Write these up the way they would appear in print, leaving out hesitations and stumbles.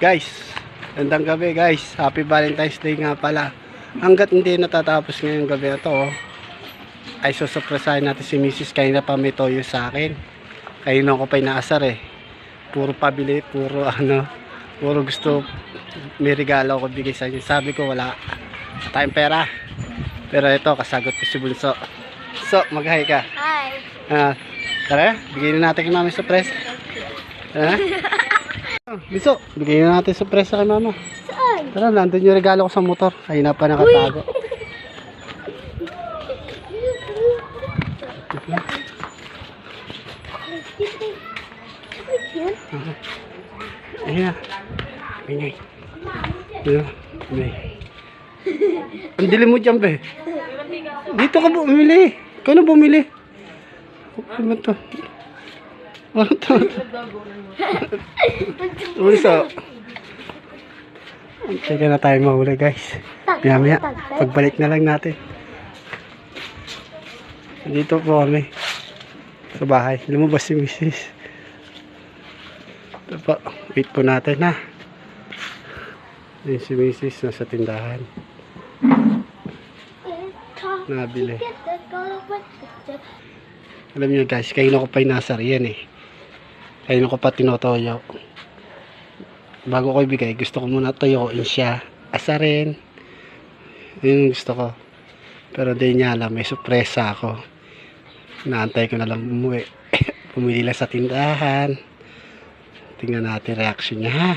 Guys, gandang gabi guys. Happy Valentine's Day nga pala. Hanggat hindi natatapos ngayong gabi na to, ay susurpresahin natin si Mrs. Kanina pa may toyo sa akin. Kanina ko pa inaasar eh. Puro pabili, puro puro gusto may regalo ko bigay sa inyo. Sabi ko wala tayong pera. Pero ito, kasagot ko si Bunso. So, mag-hi ka. Hi. Tara, bigyan na natin kay Mami surprise. Bunso, bigyan na natin surprise kay Mama. Saan? Tara, nandun yung regalo ko sa motor. Ayun na pa nakatago. Ayun na. Bingay. Ayun na. Bingay. Ang dilim mo dyan, be. Dito ka bumili. Ikaw na bumili. Ano to? Ano to? Uso. Teka na tayo mahuli, guys. Maya-maya. Pagbalik na lang natin. Dito po kami. Sa bahay. Lumabas si Mrs. Ito po. Wait po natin, ha. Ayun si Mrs. nasa tindahan. Nabili. Alam niyo guys, kayo ko pa inasar yan eh. Kayo ko pa tinotoyo. Bago ko ibigay, gusto ko muna toyoin siya. Asarin. Yun yung gusto ko. Pero di niya alam, may sorpresa ako. Naantay ko na lang umuwi. Pumili lang sa tindahan. Tingnan natin reaction niya, ha.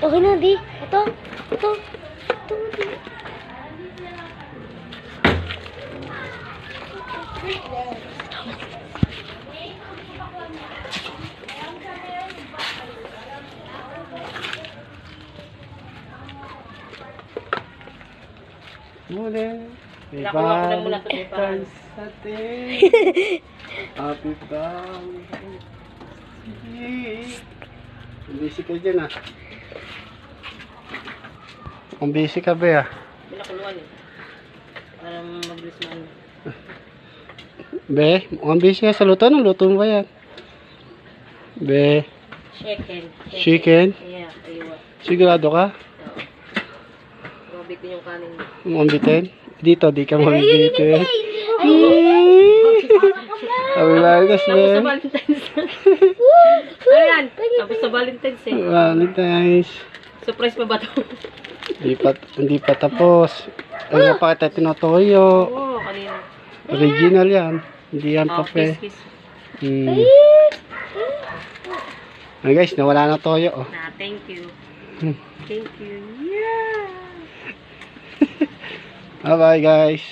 Okay na, di. Ito. Di. Muli. Valentine's Day. Happy Valentine's. Ang busy ka dyan, ah. Ang busy ka ba, ah? Pinakuluan eh. Para mabilis na ano. Be, ang busy ka sa luto. Anong luto mo ba yan? Be, Chicken. chicken? Yeah, ayun. Sigurado ka? Mabitin yung kanin mo. Mambitin? Dito, di ka mambitin. Happy Valentine's, Tapos sa be. Valentine's. Ayan, tapos sa Valentine's eh. Valentine's. Surprise pa ba ito? Hindi pa tapos. Ay, napakita tinotoyo. Oo, kanina. Original yan. Hindi yan Oh, pape. kiss. Ay guys, nawala na toyo. Oh. Thank you. Thank you. Yeah. Bye bye guys.